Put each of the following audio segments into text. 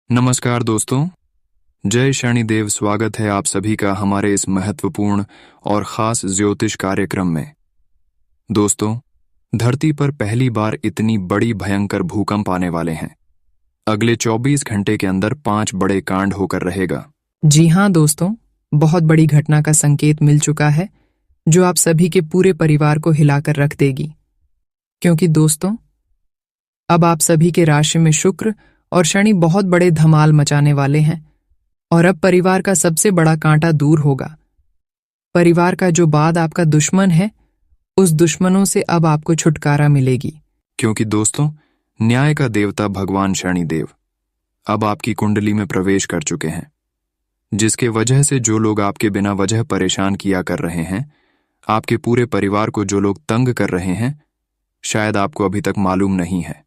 नमस्कार दोस्तों, जय शनिदेव। स्वागत है आप सभी का हमारे इस महत्वपूर्ण और खास ज्योतिष कार्यक्रम में। दोस्तों, धरती पर पहली बार इतनी बड़ी भयंकर भूकंप आने वाले हैं। अगले 24 घंटे के अंदर 5 बड़े कांड होकर रहेगा। जी हाँ दोस्तों, बहुत बड़ी घटना का संकेत मिल चुका है जो आप सभी के पूरे परिवार को हिलाकर रख देगी। क्योंकि दोस्तों, अब आप सभी के राशि में शुक्र और शनि बहुत बड़े धमाल मचाने वाले हैं और अब परिवार का सबसे बड़ा कांटा दूर होगा। परिवार का जो बाद आपका दुश्मन है, उस दुश्मनों से अब आपको छुटकारा मिलेगी। क्योंकि दोस्तों, न्याय का देवता भगवान शनिदेव अब आपकी कुंडली में प्रवेश कर चुके हैं, जिसके वजह से जो लोग आपके बिना वजह परेशान किया कर रहे हैं, आपके पूरे परिवार को जो लोग तंग कर रहे हैं, शायद आपको अभी तक मालूम नहीं है,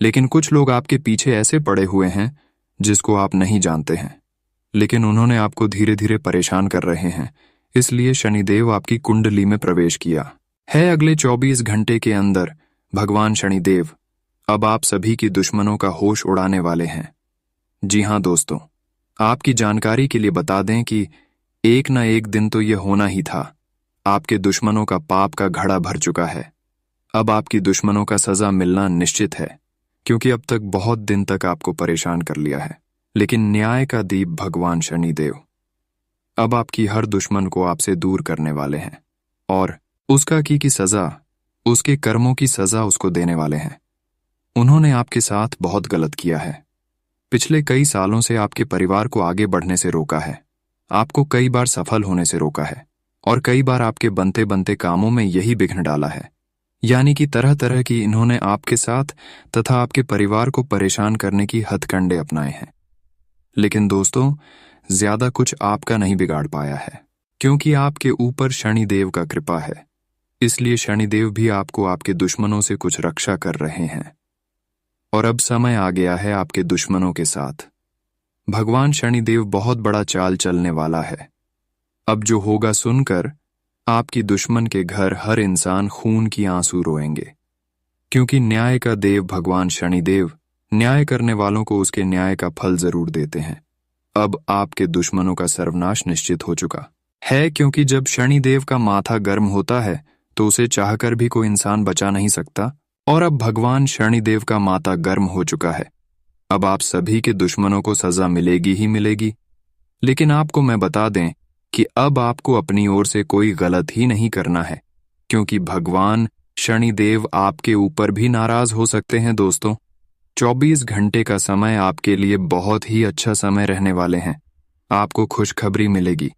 लेकिन कुछ लोग आपके पीछे ऐसे पड़े हुए हैं जिसको आप नहीं जानते हैं, लेकिन उन्होंने आपको धीरे धीरे परेशान कर रहे हैं। इसलिए शनिदेव आपकी कुंडली में प्रवेश किया है। अगले 24 घंटे के अंदर भगवान शनिदेव अब आप सभी की दुश्मनों का होश उड़ाने वाले हैं। जी हाँ दोस्तों, आपकी जानकारी के लिए बता दें कि एक न एक दिन तो यह होना ही था। आपके दुश्मनों का पाप का घड़ा भर चुका है। अब आपकी दुश्मनों का सजा मिलना निश्चित है, क्योंकि अब तक बहुत दिन तक आपको परेशान कर लिया है। लेकिन न्याय का दीप भगवान शनिदेव अब आपकी हर दुश्मन को आपसे दूर करने वाले हैं और उसका की सजा, उसके कर्मों की सजा उसको देने वाले हैं। उन्होंने आपके साथ बहुत गलत किया है। पिछले कई सालों से आपके परिवार को आगे बढ़ने से रोका है, आपको कई बार सफल होने से रोका है और कई बार आपके बनते बनते कामों में यही विघ्न डाला है। यानी कि तरह तरह की इन्होंने आपके साथ तथा आपके परिवार को परेशान करने की हथकंडे अपनाए हैं। लेकिन दोस्तों, ज्यादा कुछ आपका नहीं बिगाड़ पाया है, क्योंकि आपके ऊपर शनिदेव का कृपा है। इसलिए शनिदेव भी आपको आपके दुश्मनों से कुछ रक्षा कर रहे हैं और अब समय आ गया है आपके दुश्मनों के साथ। भगवान शनिदेव बहुत बड़ा चाल चलने वाला है। अब जो होगा सुनकर आपकी दुश्मन के घर हर इंसान खून की आंसू रोएंगे, क्योंकि न्याय का देव भगवान शनिदेव न्याय करने वालों को उसके न्याय का फल जरूर देते हैं। अब आपके दुश्मनों का सर्वनाश निश्चित हो चुका है, क्योंकि जब शनिदेव का माथा गर्म होता है तो उसे चाहकर भी कोई इंसान बचा नहीं सकता। और अब भगवान शनिदेव का माथा गर्म हो चुका है। अब आप सभी के दुश्मनों को सजा मिलेगी ही मिलेगी। लेकिन आपको मैं बता दें कि अब आपको अपनी ओर से कोई गलत ही नहीं करना है, क्योंकि भगवान शनिदेव आपके ऊपर भी नाराज हो सकते हैं। दोस्तों, 24 घंटे का समय आपके लिए बहुत ही अच्छा समय रहने वाले हैं। आपको खुशखबरी मिलेगी,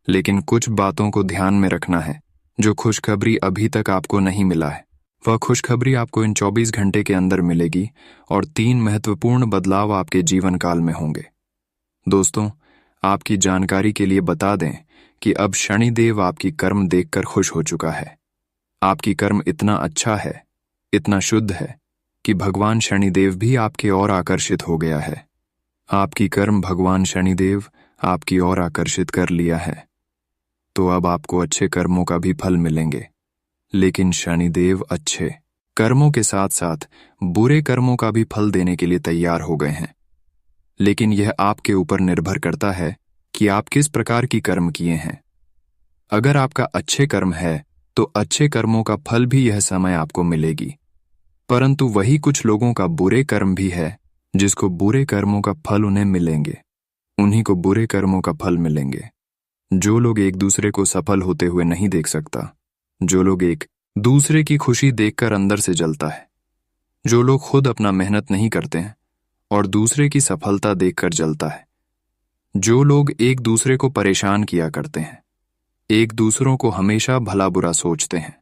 लेकिन कुछ बातों को ध्यान में रखना है। जो खुशखबरी अभी तक आपको नहीं मिला है, वह खुशखबरी आपको इन 24 घंटे के अंदर मिलेगी और 3 महत्वपूर्ण बदलाव आपके जीवन काल में होंगे। दोस्तों, आपकी जानकारी के लिए बता दें कि अब शनिदेव आपकी कर्म देखकर खुश हो चुका है। आपकी कर्म इतना अच्छा है, इतना शुद्ध है कि भगवान शनिदेव भी आपके ओर आकर्षित हो गया है। आपकी कर्म भगवान शनिदेव आपकी ओर आकर्षित कर लिया है, तो अब आपको अच्छे कर्मों का भी फल मिलेंगे। लेकिन शनिदेव अच्छे कर्मों के साथ साथ बुरे कर्मों का भी फल देने के लिए तैयार हो गए हैं। लेकिन यह आपके ऊपर निर्भर करता है कि आप किस प्रकार की कर्म किए हैं। अगर आपका अच्छे कर्म है तो अच्छे कर्मों का फल भी यह समय आपको मिलेगी, परंतु वही कुछ लोगों का बुरे कर्म भी है जिसको बुरे कर्मों का फल उन्हें मिलेंगे। उन्हीं को बुरे कर्मों का फल मिलेंगे। जो लोग एक दूसरे को सफल होते हुए नहीं देख सकता, जो लोग एक दूसरे की खुशी देखकर अंदर से जलता है, जो लोग खुद अपना मेहनत नहीं करते हैं और दूसरे की सफलता देखकर जलता है, जो लोग एक दूसरे को परेशान किया करते हैं, एक दूसरों को हमेशा भला बुरा सोचते हैं,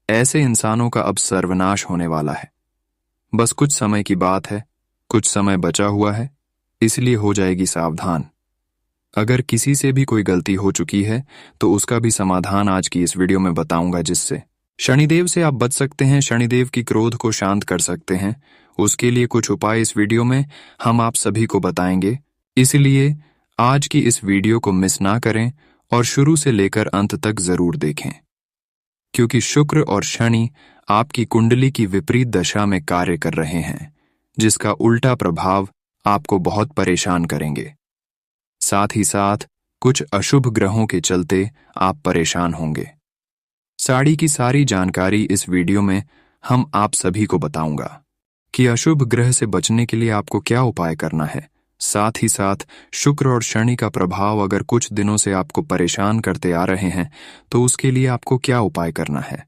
ऐसे इंसानों का अब सर्वनाश होने वाला है। बस कुछ समय की बात है, कुछ समय बचा हुआ है, इसलिए हो जाएगी सावधान। अगर किसी से भी कोई गलती हो चुकी है तो उसका भी समाधान आज की इस वीडियो में बताऊंगा, जिससे शनिदेव से आप बच सकते हैं, शनिदेव की क्रोध को शांत कर सकते हैं। उसके लिए कुछ उपाय इस वीडियो में हम आप सभी को बताएंगे। इसलिए आज की इस वीडियो को मिस ना करें और शुरू से लेकर अंत तक जरूर देखें, क्योंकि शुक्र और शनि आपकी कुंडली की विपरीत दशा में कार्य कर रहे हैं, जिसका उल्टा प्रभाव आपको बहुत परेशान करेंगे। साथ ही साथ कुछ अशुभ ग्रहों के चलते आप परेशान होंगे। साड़ी की सारी जानकारी इस वीडियो में हम आप सभी को बताऊंगा कि अशुभ ग्रह से बचने के लिए आपको क्या उपाय करना है। साथ ही साथ शुक्र और शनि का प्रभाव अगर कुछ दिनों से आपको परेशान करते आ रहे हैं तो उसके लिए आपको क्या उपाय करना है।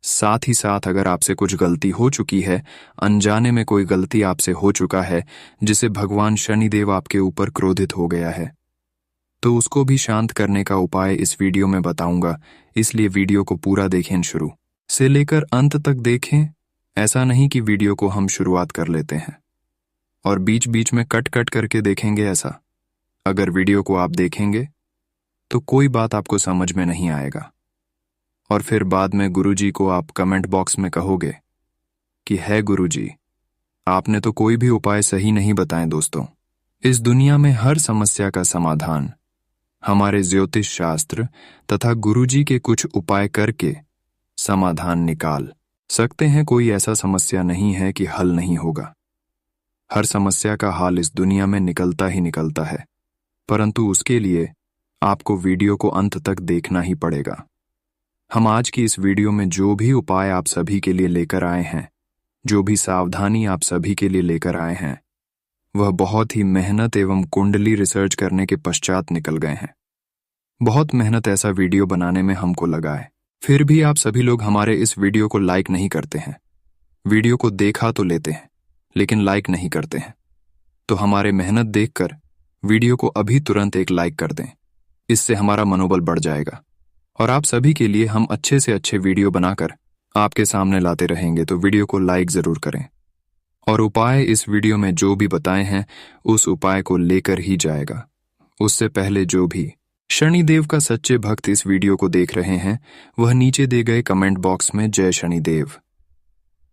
साथ ही साथ अगर आपसे कुछ गलती हो चुकी है, अनजाने में कोई गलती आपसे हो चुका है जिसे भगवान शनिदेव आपके ऊपर क्रोधित हो गया है, तो उसको भी शांत करने का उपाय इस वीडियो में बताऊंगा। इसलिए वीडियो को पूरा देखें, शुरू से लेकर अंत तक देखें। ऐसा नहीं कि वीडियो को हम शुरुआत कर लेते हैं और बीच बीच में कट कट करके देखेंगे। ऐसा अगर वीडियो को आप देखेंगे तो कोई बात आपको समझ में नहीं आएगा और फिर बाद में गुरुजी को आप कमेंट बॉक्स में कहोगे कि है गुरुजी, आपने तो कोई भी उपाय सही नहीं बताए। दोस्तों, इस दुनिया में हर समस्या का समाधान हमारे ज्योतिष शास्त्र तथा गुरुजी के कुछ उपाय करके समाधान निकाल सकते हैं। कोई ऐसा समस्या नहीं है कि हल नहीं होगा। हर समस्या का हल इस दुनिया में निकलता ही निकलता है, परंतु उसके लिए आपको वीडियो को अंत तक देखना ही पड़ेगा। हम आज की इस वीडियो में जो भी उपाय आप सभी के लिए लेकर आए हैं, जो भी सावधानी आप सभी के लिए लेकर आए हैं, वह बहुत ही मेहनत एवं कुंडली रिसर्च करने के पश्चात निकल गए हैं। बहुत मेहनत ऐसा वीडियो बनाने में हमको लगा है, फिर भी आप सभी लोग हमारे इस वीडियो को लाइक नहीं करते हैं। वीडियो को देखा तो लेते हैं लेकिन लाइक नहीं करते हैं। तो हमारे मेहनत देखकर वीडियो को अभी तुरंत एक लाइक कर दें, इससे हमारा मनोबल बढ़ जाएगा और आप सभी के लिए हम अच्छे से अच्छे वीडियो बनाकर आपके सामने लाते रहेंगे। तो वीडियो को लाइक जरूर करें और उपाय इस वीडियो में जो भी बताए हैं उस उपाय को लेकर ही जाएगा। उससे पहले जो भी शनिदेव का सच्चे भक्त इस वीडियो को देख रहे हैं, वह नीचे दिए गए कमेंट बॉक्स में जय शनिदेव,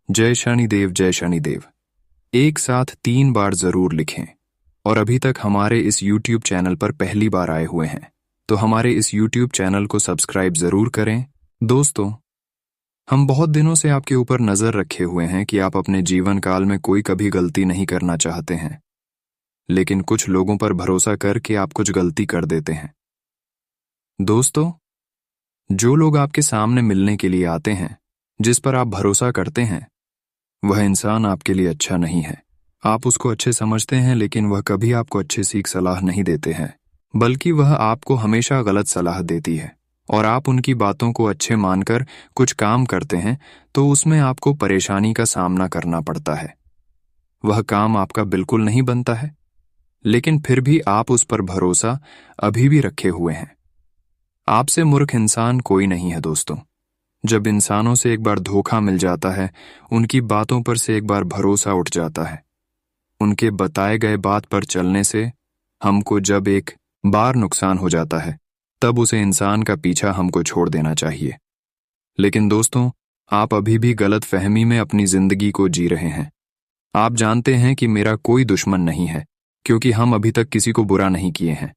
जय शनिदेव, जय शनिदेव एक साथ 3 बार जरूर लिखें। और अभी तक हमारे इस YouTube चैनल पर पहली बार आए हुए हैं तो हमारे इस YouTube चैनल को सब्सक्राइब जरूर करें। दोस्तों, हम बहुत दिनों से आपके ऊपर नजर रखे हुए हैं कि आप अपने जीवन काल में कोई कभी गलती नहीं करना चाहते हैं, लेकिन कुछ लोगों पर भरोसा करके आप कुछ गलती कर देते हैं। दोस्तों, जो लोग आपके सामने मिलने के लिए आते हैं, जिस पर आप भरोसा करते हैं, वह इंसान आपके लिए अच्छा नहीं है। आप उसको अच्छे समझते हैं लेकिन वह कभी आपको अच्छे सीख सलाह नहीं देते हैं, बल्कि वह आपको हमेशा गलत सलाह देती है और आप उनकी बातों को अच्छे मानकर कुछ काम करते हैं तो उसमें आपको परेशानी का सामना करना पड़ता है। वह काम आपका बिल्कुल नहीं बनता है, लेकिन फिर भी आप उस पर भरोसा अभी भी रखे हुए हैं। आपसे मूर्ख इंसान कोई नहीं है दोस्तों। जब इंसानों से एक बार धोखा मिल जाता है, उनकी बातों पर से एक बार भरोसा उठ जाता है, उनके बताए गए बात पर चलने से हमको जब एक बार नुकसान हो जाता है, तब उसे इंसान का पीछा हमको छोड़ देना चाहिए। लेकिन दोस्तों, आप अभी भी गलत फहमी में अपनी जिंदगी को जी रहे हैं। आप जानते हैं कि मेरा कोई दुश्मन नहीं है, क्योंकि हम अभी तक किसी को बुरा नहीं किए हैं।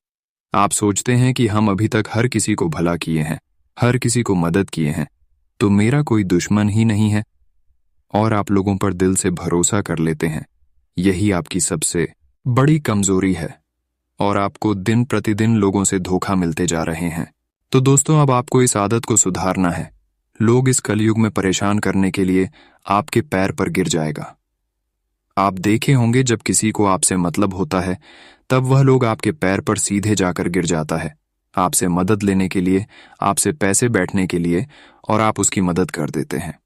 आप सोचते हैं कि हम अभी तक हर किसी को भला किए हैं, हर किसी को मदद किए हैं, तो मेरा कोई दुश्मन ही नहीं है और आप लोगों पर दिल से भरोसा कर लेते हैं। यही आपकी सबसे बड़ी कमजोरी है और आपको दिन प्रतिदिन लोगों से धोखा मिलते जा रहे हैं। तो दोस्तों, अब आपको इस आदत को सुधारना है। लोग इस कलयुग में परेशान करने के लिए आपके पैर पर गिर जाएगा। आप देखे होंगे जब किसी को आपसे मतलब होता है तब वह लोग आपके पैर पर सीधे जाकर गिर जाता है, आपसे मदद लेने के लिए, आपसे पैसे बैठने के लिए, और आप उसकी मदद कर देते हैं।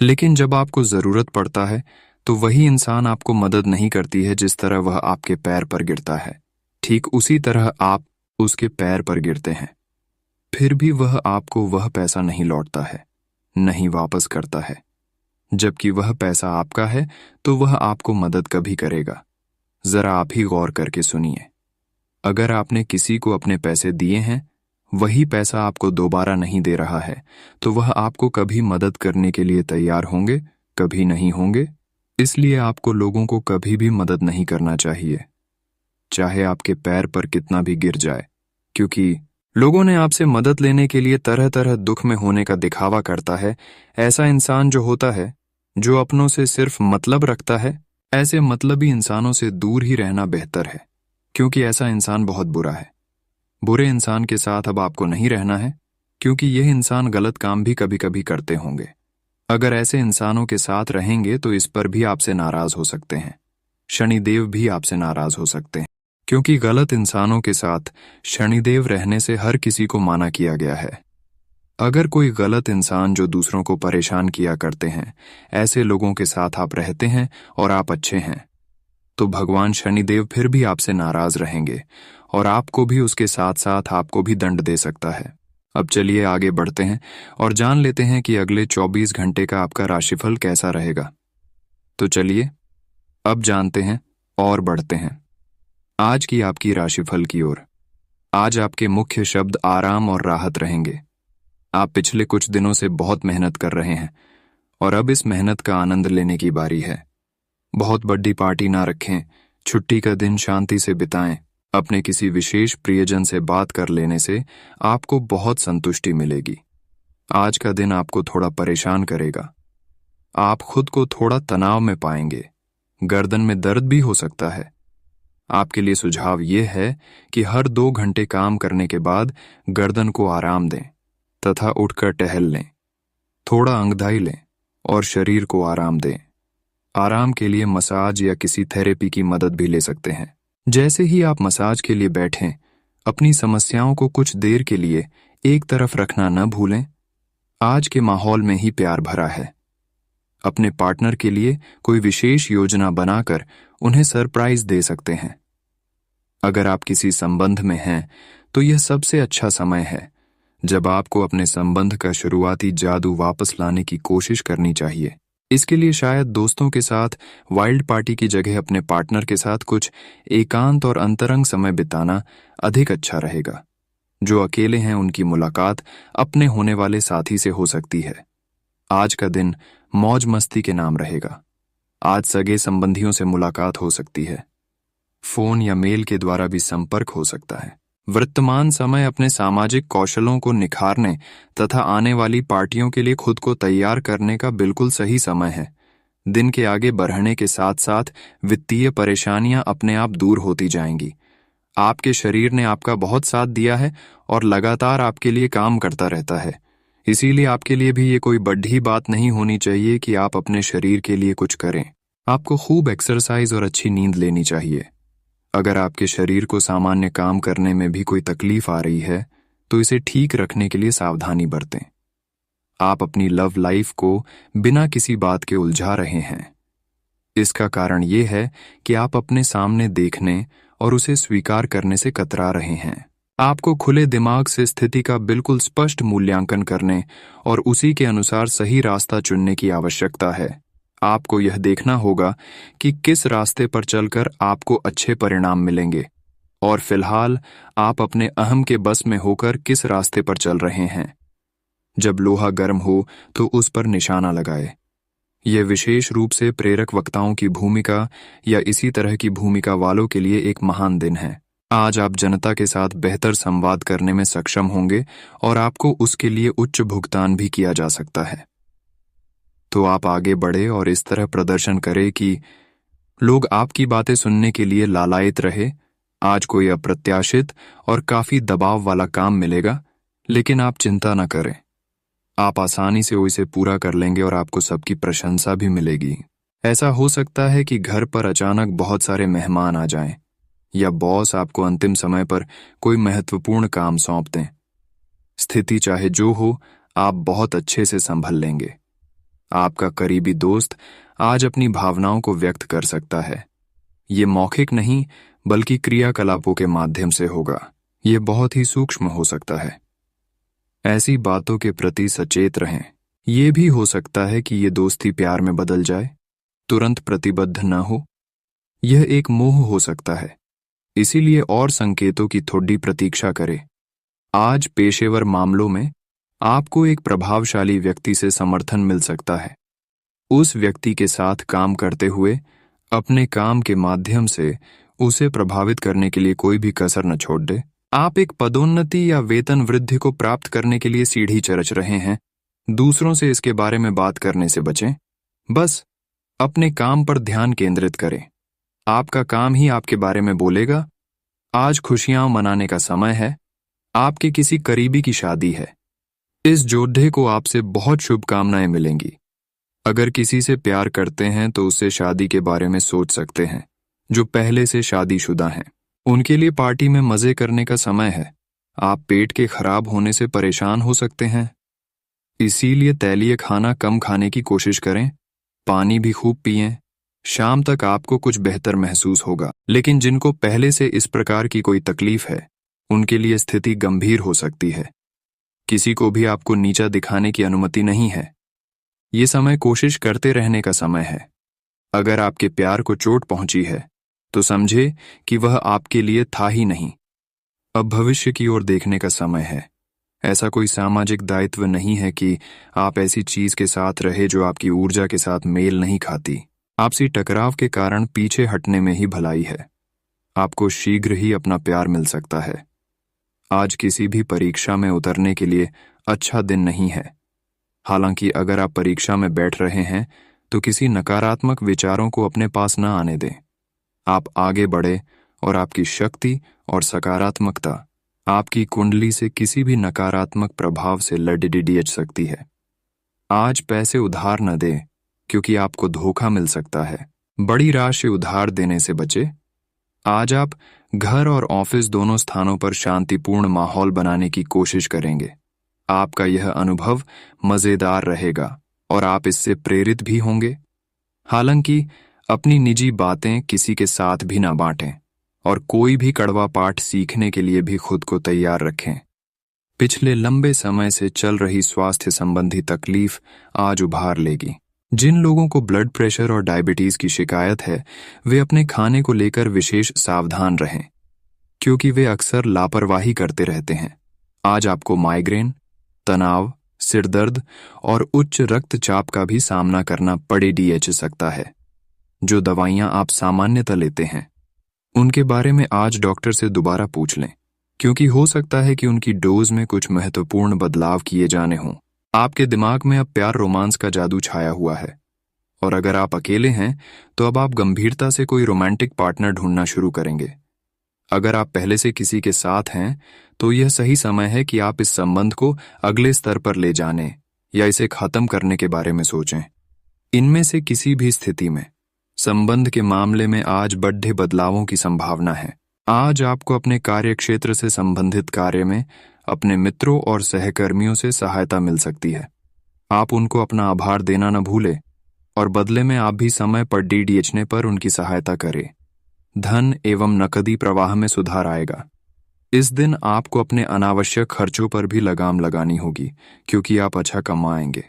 लेकिन जब आपको जरूरत पड़ता है तो वही इंसान आपको मदद नहीं करती है। जिस तरह वह आपके पैर पर गिरता है, ठीक उसी तरह आप उसके पैर पर गिरते हैं। फिर भी वह आपको वह पैसा नहीं लौटता है, नहीं वापस करता है। जबकि वह पैसा आपका है तो वह आपको मदद कभी करेगा। जरा आप ही गौर करके सुनिए। अगर आपने किसी को अपने पैसे दिए हैं, वही पैसा आपको दोबारा नहीं दे रहा है, तो वह आपको कभी मदद करने के लिए तैयार होंगे? कभी नहीं होंगे। इसलिए आपको लोगों को कभी भी मदद नहीं करना चाहिए, चाहे आपके पैर पर कितना भी गिर जाए, क्योंकि लोगों ने आपसे मदद लेने के लिए तरह तरह दुख में होने का दिखावा करता है। ऐसा इंसान जो होता है, जो अपनों से सिर्फ मतलब रखता है, ऐसे मतलबी इंसानों से दूर ही रहना बेहतर है, क्योंकि ऐसा इंसान बहुत बुरा है। बुरे इंसान के साथ अब आपको नहीं रहना है, क्योंकि यह इंसान गलत काम भी कभी कभी करते होंगे। अगर ऐसे इंसानों के साथ रहेंगे तो इस पर भी आपसे नाराज हो सकते हैं। शनिदेव भी आपसे नाराज हो सकते हैं, क्योंकि गलत इंसानों के साथ शनिदेव रहने से हर किसी को माना किया गया है। अगर कोई गलत इंसान जो दूसरों को परेशान किया करते हैं, ऐसे लोगों के साथ आप रहते हैं और आप अच्छे हैं, तो भगवान शनिदेव फिर भी आपसे नाराज रहेंगे और आपको भी उसके साथ साथ आपको भी दंड दे सकता है। अब चलिए आगे बढ़ते हैं और जान लेते हैं कि अगले 24 घंटे का आपका राशिफल कैसा रहेगा। तो चलिए अब जानते हैं और बढ़ते हैं आज की आपकी राशिफल की ओर। आज आपके मुख्य शब्द आराम और राहत रहेंगे। आप पिछले कुछ दिनों से बहुत मेहनत कर रहे हैं और अब इस मेहनत का आनंद लेने की बारी है। बहुत बड़ी पार्टी ना रखें, छुट्टी का दिन शांति से बिताएं। अपने किसी विशेष प्रियजन से बात कर लेने से आपको बहुत संतुष्टि मिलेगी। आज का दिन आपको थोड़ा परेशान करेगा। आप खुद को थोड़ा तनाव में पाएंगे। गर्दन में दर्द भी हो सकता है। आपके लिए सुझाव यह है कि हर 2 घंटे काम करने के बाद गर्दन को आराम दें तथा उठकर टहल लें, थोड़ा अंगदाई लें और शरीर को आराम दें। आराम के लिए मसाज या किसी थेरेपी की मदद भी ले सकते हैं। जैसे ही आप मसाज के लिए बैठें, अपनी समस्याओं को कुछ देर के लिए एक तरफ रखना न भूलें। आज के माहौल में ही प्यार भरा है। अपने पार्टनर के लिए कोई विशेष योजना बनाकर उन्हें सरप्राइज दे सकते हैं। अगर आप किसी संबंध में हैं तो यह सबसे अच्छा समय है जब आपको अपने संबंध का शुरुआती जादू वापस लाने की कोशिश करनी चाहिए। इसके लिए शायद दोस्तों के साथ वाइल्ड पार्टी की जगह अपने पार्टनर के साथ कुछ एकांत और अंतरंग समय बिताना अधिक अच्छा रहेगा। जो अकेले हैं उनकी मुलाकात अपने होने वाले साथी से हो सकती है। आज का दिन मौज मस्ती के नाम रहेगा। आज सगे संबंधियों से मुलाकात हो सकती है। फोन या मेल के द्वारा भी संपर्क हो सकता है। वर्तमान समय अपने सामाजिक कौशलों को निखारने तथा आने वाली पार्टियों के लिए खुद को तैयार करने का बिल्कुल सही समय है। दिन के आगे बढ़ने के साथ साथ वित्तीय परेशानियां अपने आप दूर होती जाएंगी। आपके शरीर ने आपका बहुत साथ दिया है और लगातार आपके लिए काम करता रहता है। इसीलिए आपके लिए भी ये कोई बड़ी बात नहीं होनी चाहिए कि आप अपने शरीर के लिए कुछ करें। आपको खूब एक्सरसाइज और अच्छी नींद लेनी चाहिए। अगर आपके शरीर को सामान्य काम करने में भी कोई तकलीफ आ रही है तो इसे ठीक रखने के लिए सावधानी बरतें। आप अपनी लव लाइफ को बिना किसी बात के उलझा रहे हैं। इसका कारण ये है कि आप अपने सामने देखने और उसे स्वीकार करने से कतरा रहे हैं। आपको खुले दिमाग से स्थिति का बिल्कुल स्पष्ट मूल्यांकन करने और उसी के अनुसार सही रास्ता चुनने की आवश्यकता है। आपको यह देखना होगा कि किस रास्ते पर चलकर आपको अच्छे परिणाम मिलेंगे और फिलहाल आप अपने अहम के बस में होकर किस रास्ते पर चल रहे हैं। जब लोहा गर्म हो तो उस पर निशाना लगाए। यह विशेष रूप से प्रेरक वक्ताओं की भूमिका या इसी तरह की भूमिका वालों के लिए एक महान दिन है। आज आप जनता के साथ बेहतर संवाद करने में सक्षम होंगे और आपको उसके लिए उच्च भुगतान भी किया जा सकता है। तो आप आगे बढ़े और इस तरह प्रदर्शन करें कि लोग आपकी बातें सुनने के लिए लालायित रहे। आज कोई अप्रत्याशित और काफी दबाव वाला काम मिलेगा, लेकिन आप चिंता न करें। आप आसानी से इसे पूरा कर लेंगे और आपको सबकी प्रशंसा भी मिलेगी। ऐसा हो सकता है कि घर पर अचानक बहुत सारे मेहमान आ जाएं, या बॉस आपको अंतिम समय पर कोई महत्वपूर्ण काम सौंप दें। स्थिति चाहे जो हो, आप बहुत अच्छे से संभल लेंगे। आपका करीबी दोस्त आज अपनी भावनाओं को व्यक्त कर सकता है। ये मौखिक नहीं बल्कि क्रियाकलापों के माध्यम से होगा। ये बहुत ही सूक्ष्म हो सकता है। ऐसी बातों के प्रति सचेत रहें। ये भी हो सकता है कि ये दोस्ती प्यार में बदल जाए। तुरंत प्रतिबद्ध न हो। यह एक मोह हो सकता है, इसीलिए और संकेतों की थोड़ी प्रतीक्षा करें। आज पेशेवर मामलों में आपको एक प्रभावशाली व्यक्ति से समर्थन मिल सकता है। उस व्यक्ति के साथ काम करते हुए अपने काम के माध्यम से उसे प्रभावित करने के लिए कोई भी कसर न छोड़ दे। आप एक पदोन्नति या वेतन वृद्धि को प्राप्त करने के लिए सीढ़ी चरच रहे हैं। दूसरों से इसके बारे में बात करने से बचें। बस अपने काम पर ध्यान केंद्रित करें। आपका काम ही आपके बारे में बोलेगा। आज खुशियां मनाने का समय है। आपके किसी करीबी की शादी है। इस योद्धे को आपसे बहुत शुभकामनाएं मिलेंगी। अगर किसी से प्यार करते हैं तो उससे शादी के बारे में सोच सकते हैं। जो पहले से शादीशुदा हैं, उनके लिए पार्टी में मजे करने का समय है। आप पेट के खराब होने से परेशान हो सकते हैं, इसीलिए तैलीय खाना कम खाने की कोशिश करें। पानी भी खूब पिएं। शाम तक आपको कुछ बेहतर महसूस होगा। लेकिन जिनको पहले से इस प्रकार की कोई तकलीफ है, उनके लिए स्थिति गंभीर हो सकती है। किसी को भी आपको नीचा दिखाने की अनुमति नहीं है। ये समय कोशिश करते रहने का समय है। अगर आपके प्यार को चोट पहुंची है तो समझे कि वह आपके लिए था ही नहीं। अब भविष्य की ओर देखने का समय है। ऐसा कोई सामाजिक दायित्व नहीं है कि आप ऐसी चीज के साथ रहे जो आपकी ऊर्जा के साथ मेल नहीं खाती। आपसी टकराव के कारण पीछे हटने में ही भलाई है। आपको शीघ्र ही अपना प्यार मिल सकता है। आज किसी भी परीक्षा में उतरने के लिए अच्छा दिन नहीं है। हालांकि अगर आप परीक्षा में बैठ रहे हैं तो किसी नकारात्मक विचारों को अपने पास न आने दें। आप आगे बढ़े और आपकी शक्ति और सकारात्मकता आपकी कुंडली से किसी भी नकारात्मक प्रभाव से लड़ सकती है। आज पैसे उधार न दें क्योंकि आपको धोखा मिल सकता है। बड़ी राशि उधार देने से बचे। आज आप घर और ऑफिस दोनों स्थानों पर शांतिपूर्ण माहौल बनाने की कोशिश करेंगे। आपका यह अनुभव मजेदार रहेगा और आप इससे प्रेरित भी होंगे। हालांकि अपनी निजी बातें किसी के साथ भी ना बांटें और कोई भी कड़वा पाठ सीखने के लिए भी खुद को तैयार रखें। पिछले लंबे समय से चल रही स्वास्थ्य संबंधी तकलीफ आज उभार लेगी। जिन लोगों को ब्लड प्रेशर और डायबिटीज की शिकायत है, वे अपने खाने को लेकर विशेष सावधान रहें, क्योंकि वे अक्सर लापरवाही करते रहते हैं। आज आपको माइग्रेन, तनाव, सिरदर्द और उच्च रक्तचाप का भी सामना करना पड़ सकता है। जो दवाइयां आप सामान्यतः लेते हैं, उनके बारे में आज डॉक्टर से दोबारा पूछ लें, क्योंकि हो सकता है कि उनकी डोज में कुछ महत्वपूर्ण बदलाव किए जाने हों। आपके दिमाग में अब प्यार रोमांस का जादू छाया हुआ है, और अगर आप अकेले हैं तो अब आप गंभीरता से कोई रोमांटिक पार्टनर ढूंढना शुरू करेंगे। अगर आप पहले से किसी के साथ हैं तो यह सही समय है कि आप इस संबंध को अगले स्तर पर ले जाने या इसे खत्म करने के बारे में सोचें। इनमें से किसी भी स्थिति में संबंध के मामले में आज बड़े बदलावों की संभावना है। आज आपको अपने कार्यक्षेत्र से संबंधित कार्य में अपने मित्रों और सहकर्मियों से सहायता मिल सकती है। आप उनको अपना आभार देना न भूलें और बदले में आप भी समय पर डीडीएचने पर उनकी सहायता करें। धन एवं नकदी प्रवाह में सुधार आएगा। इस दिन आपको अपने अनावश्यक खर्चों पर भी लगाम लगानी होगी, क्योंकि आप अच्छा कमाएंगे,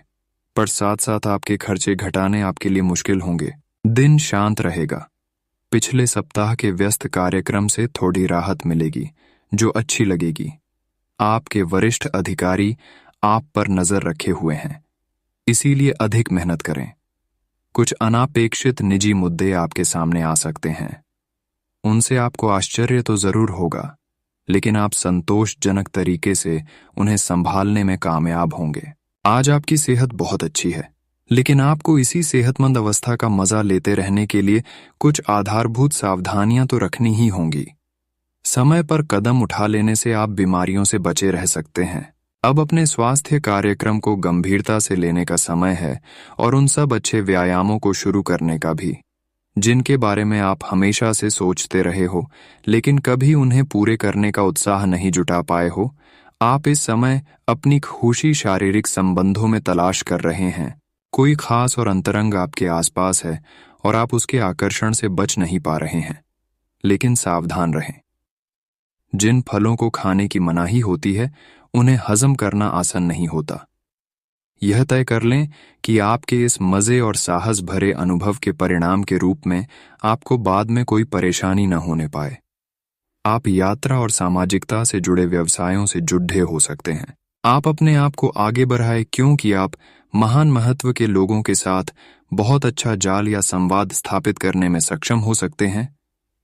पर साथ साथ आपके खर्चे घटाने आपके लिए मुश्किल होंगे। दिन शांत रहेगा। पिछले सप्ताह के व्यस्त कार्यक्रम से थोड़ी राहत मिलेगी, जो अच्छी लगेगी। आपके वरिष्ठ अधिकारी आप पर नजर रखे हुए हैं, इसीलिए अधिक मेहनत करें। कुछ अनापेक्षित निजी मुद्दे आपके सामने आ सकते हैं। उनसे आपको आश्चर्य तो जरूर होगा, लेकिन आप संतोषजनक तरीके से उन्हें संभालने में कामयाब होंगे। आज आपकी सेहत बहुत अच्छी है, लेकिन आपको इसी सेहतमंद अवस्था का मजा लेते रहने के लिए कुछ आधारभूत सावधानियां तो रखनी ही होंगी। समय पर कदम उठा लेने से आप बीमारियों से बचे रह सकते हैं। अब अपने स्वास्थ्य कार्यक्रम को गंभीरता से लेने का समय है और उन सब अच्छे व्यायामों को शुरू करने का भी, जिनके बारे में आप हमेशा से सोचते रहे हो लेकिन कभी उन्हें पूरे करने का उत्साह नहीं जुटा पाए हो। आप इस समय अपनी खुशी शारीरिक संबंधों में तलाश कर रहे हैं। कोई खास और अंतरंग आपके आसपास है और आप उसके आकर्षण से बच नहीं पा रहे हैं, लेकिन सावधान रहें। जिन फलों को खाने की मनाही होती है, उन्हें हजम करना आसान नहीं होता। यह तय कर लें कि आपके इस मजे और साहस भरे अनुभव के परिणाम के रूप में आपको बाद में कोई परेशानी न होने पाए। आप यात्रा और सामाजिकता से जुड़े व्यवसायों से जुड़े हो सकते हैं। आप अपने आप को आगे बढ़ाएं, क्योंकि आप महान महत्व के लोगों के साथ बहुत अच्छा जाल या संवाद स्थापित करने में सक्षम हो सकते हैं।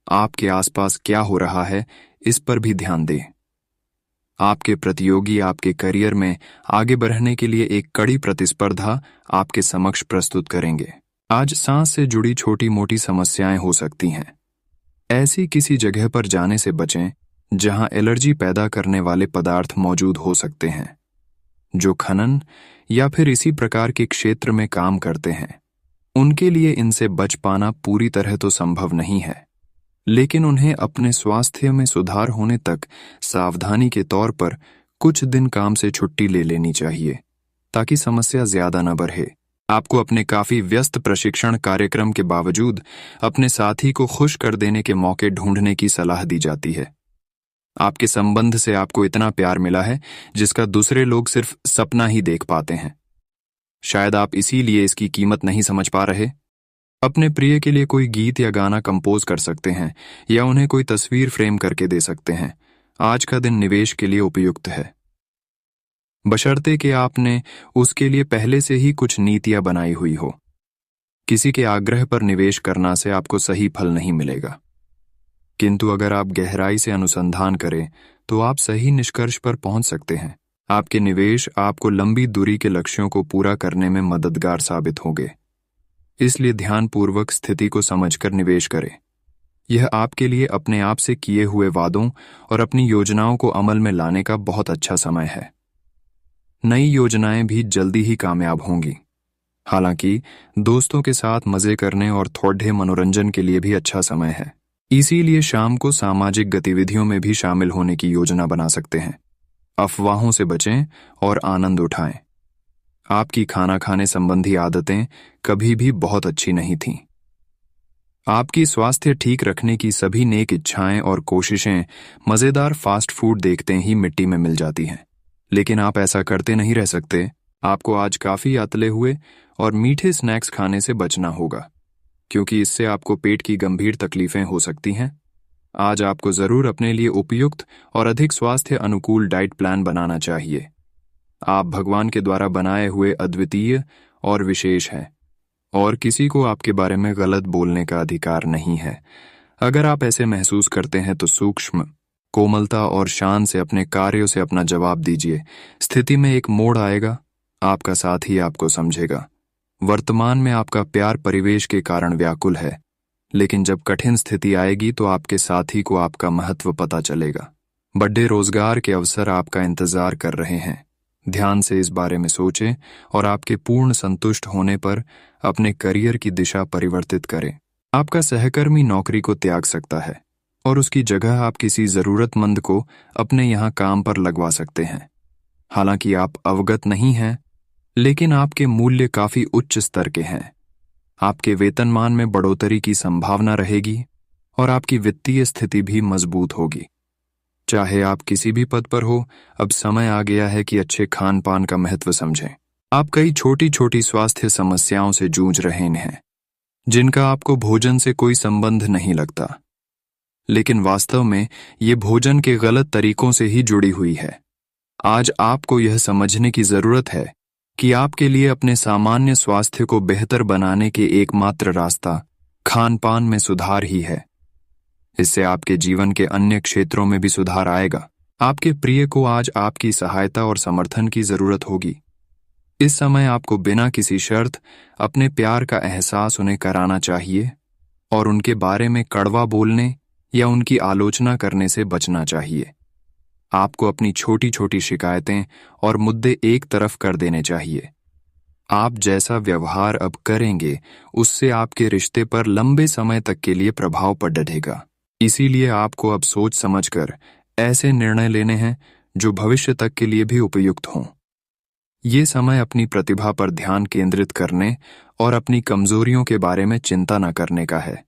आपके आसपास क्या हो रहा है, इस पर भी ध्यान दें। आपके प्रतियोगी आपके करियर में आगे बढ़ने के लिए एक कड़ी प्रतिस्पर्धा आपके समक्ष प्रस्तुत करेंगे। आज सांस से जुड़ी छोटी मोटी समस्याएं हो सकती हैं। ऐसी किसी जगह पर जाने से बचें जहां एलर्जी पैदा करने वाले पदार्थ मौजूद हो सकते हैं। जो खनन या फिर इसी प्रकार के क्षेत्र में काम करते हैं, उनके लिए इनसे बच पाना पूरी तरह तो संभव नहीं है, लेकिन उन्हें अपने स्वास्थ्य में सुधार होने तक सावधानी के तौर पर कुछ दिन काम से छुट्टी ले लेनी चाहिए, ताकि समस्या ज्यादा न बढ़े। आपको अपने काफी व्यस्त प्रशिक्षण कार्यक्रम के बावजूद अपने साथी को खुश कर देने के मौके ढूंढने की सलाह दी जाती है। आपके संबंध से आपको इतना प्यार मिला है जिसका दूसरे लोग सिर्फ सपना ही देख पाते हैं। शायद आप इसीलिए इसकी कीमत नहीं समझ पा रहे। अपने प्रिय के लिए कोई गीत या गाना कंपोज कर सकते हैं या उन्हें कोई तस्वीर फ्रेम करके दे सकते हैं। आज का दिन निवेश के लिए उपयुक्त है, बशर्ते कि आपने उसके लिए पहले से ही कुछ नीतियां बनाई हुई हो। किसी के आग्रह पर निवेश करना से आपको सही फल नहीं मिलेगा, किंतु अगर आप गहराई से अनुसंधान करें तो आप सही निष्कर्ष पर पहुंच सकते हैं। आपके निवेश आपको लंबी दूरी के लक्ष्यों को पूरा करने में मददगार साबित होंगे, इसलिए ध्यानपूर्वक स्थिति को समझकर निवेश करें। यह आपके लिए अपने आप से किए हुए वादों और अपनी योजनाओं को अमल में लाने का बहुत अच्छा समय है। नई योजनाएं भी जल्दी ही कामयाब होंगी। हालांकि दोस्तों के साथ मजे करने और थोड़े मनोरंजन के लिए भी अच्छा समय है, इसीलिए शाम को सामाजिक गतिविधियों में भी शामिल होने की योजना बना सकते हैं। अफवाहों से बचें और आनंद उठाएं। आपकी खाना खाने संबंधी आदतें कभी भी बहुत अच्छी नहीं थीं। आपकी स्वास्थ्य ठीक रखने की सभी नेक इच्छाएं और कोशिशें मजेदार फास्ट फूड देखते ही मिट्टी में मिल जाती हैं, लेकिन आप ऐसा करते नहीं रह सकते। आपको आज काफी अतले हुए और मीठे स्नैक्स खाने से बचना होगा, क्योंकि इससे आपको पेट की गंभीर तकलीफें हो सकती हैं। आज आपको जरूर अपने लिए उपयुक्त और अधिक स्वास्थ्य अनुकूल डाइट प्लान बनाना चाहिए। आप भगवान के द्वारा बनाए हुए अद्वितीय और विशेष हैं, और किसी को आपके बारे में गलत बोलने का अधिकार नहीं है। अगर आप ऐसे महसूस करते हैं तो सूक्ष्म, कोमलता और शान से अपने कार्यों से अपना जवाब दीजिए। स्थिति में एक मोड़ आएगा, आपका साथी आपको समझेगा। वर्तमान में आपका प्यार परिवेश के कारण व्याकुल है, लेकिन जब कठिन स्थिति आएगी तो आपके साथी को आपका महत्व पता चलेगा। बड़े रोजगार के अवसर आपका इंतजार कर रहे हैं। ध्यान से इस बारे में सोचें और आपके पूर्ण संतुष्ट होने पर अपने करियर की दिशा परिवर्तित करें। आपका सहकर्मी नौकरी को त्याग सकता है और उसकी जगह आप किसी जरूरतमंद को अपने यहाँ काम पर लगवा सकते हैं। हालांकि आप अवगत नहीं हैं, लेकिन आपके मूल्य काफी उच्च स्तर के हैं। आपके वेतनमान में बढ़ोतरी की संभावना रहेगी और आपकी वित्तीय स्थिति भी मजबूत होगी। चाहे आप किसी भी पद पर हो, अब समय आ गया है कि अच्छे खान पान का महत्व समझें। आप कई छोटी छोटी स्वास्थ्य समस्याओं से जूझ रहे हैं, जिनका आपको भोजन से कोई संबंध नहीं लगता, लेकिन वास्तव में ये भोजन के गलत तरीकों से ही जुड़ी हुई है। आज आपको यह समझने की जरूरत है कि आपके लिए अपने सामान्य स्वास्थ्य को बेहतर बनाने के एकमात्र रास्ता खान पान में सुधार ही है। इससे आपके जीवन के अन्य क्षेत्रों में भी सुधार आएगा। आपके प्रिय को आज आपकी सहायता और समर्थन की जरूरत होगी। इस समय आपको बिना किसी शर्त अपने प्यार का एहसास उन्हें कराना चाहिए और उनके बारे में कड़वा बोलने या उनकी आलोचना करने से बचना चाहिए। आपको अपनी छोटी छोटी शिकायतें और मुद्दे एक तरफ कर देने चाहिए। आप जैसा व्यवहार अब करेंगे, उससे आपके रिश्ते पर लंबे समय तक के लिए प्रभाव पड़ेगा। इसीलिए आपको अब सोच समझकर ऐसे निर्णय लेने हैं जो भविष्य तक के लिए भी उपयुक्त हों। ये समय अपनी प्रतिभा पर ध्यान केंद्रित करने और अपनी कमजोरियों के बारे में चिंता न करने का है।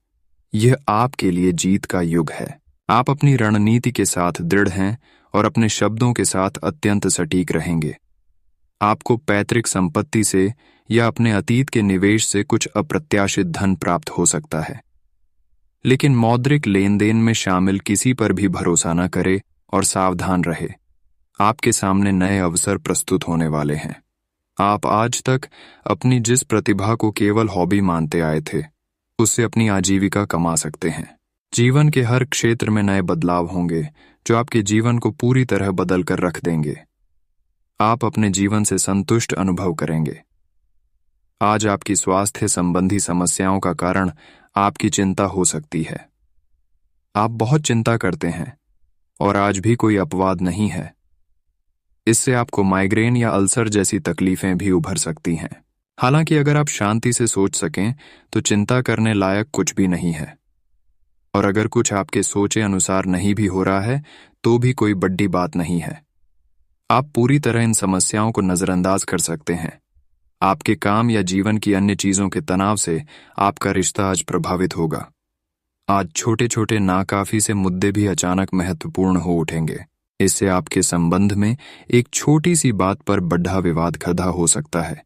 यह आपके लिए जीत का युग है। आप अपनी रणनीति के साथ दृढ़ हैं और अपने शब्दों के साथ अत्यंत सटीक रहेंगे। आपको पैतृक संपत्ति से या अपने अतीत के निवेश से कुछ अप्रत्याशित धन प्राप्त हो सकता है, लेकिन मौद्रिक लेन देन में शामिल किसी पर भी भरोसा न करे और सावधान रहे। आपके सामने नए अवसर प्रस्तुत होने वाले हैं। आप आज तक अपनी जिस प्रतिभा को केवल हॉबी मानते आए थे, उससे अपनी आजीविका कमा सकते हैं। जीवन के हर क्षेत्र में नए बदलाव होंगे जो आपके जीवन को पूरी तरह बदल कर रख देंगे। आप अपने जीवन से संतुष्ट अनुभव करेंगे। आज आपकी स्वास्थ्य संबंधी समस्याओं का कारण आपकी चिंता हो सकती है। आप बहुत चिंता करते हैं और आज भी कोई अपवाद नहीं है। इससे आपको माइग्रेन या अल्सर जैसी तकलीफें भी उभर सकती हैं। हालांकि अगर आप शांति से सोच सकें तो चिंता करने लायक कुछ भी नहीं है। और अगर कुछ आपके सोचे अनुसार नहीं भी हो रहा है तो भी कोई बड़ी बात नहीं है। आप पूरी तरह इन समस्याओं को नजरअंदाज कर सकते हैं। आपके काम या जीवन की अन्य चीजों के तनाव से आपका रिश्ता आज प्रभावित होगा। आज छोटे छोटे नाकाफी से मुद्दे भी अचानक महत्वपूर्ण हो उठेंगे। इससे आपके संबंध में एक छोटी सी बात पर बड़ा विवाद खड़ा हो सकता है।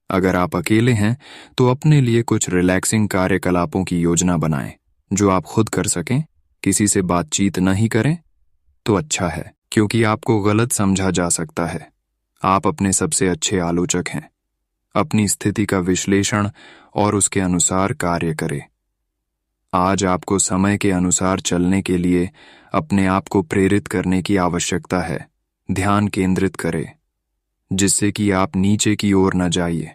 अगर आप अकेले हैं तो अपने लिए कुछ रिलैक्सिंग कार्यकलापों की योजना बनाएं जो आप खुद कर सकें। किसी से बातचीत नहीं करें तो अच्छा है, क्योंकि आपको गलत समझा जा सकता है। आप अपने सबसे अच्छे आलोचक हैं। अपनी स्थिति का विश्लेषण और उसके अनुसार कार्य करें। आज आपको समय के अनुसार चलने के लिए अपने आप को प्रेरित करने की आवश्यकता है। ध्यान केंद्रित करें जिससे कि आप नीचे की ओर न जाइए।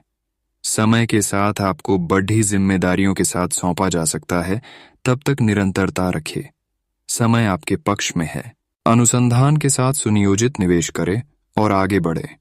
समय के साथ आपको बढ़ी जिम्मेदारियों के साथ सौंपा जा सकता है, तब तक निरंतरता रखें। समय आपके पक्ष में है। अनुसंधान के साथ सुनियोजित निवेश करें और आगे बढ़ें।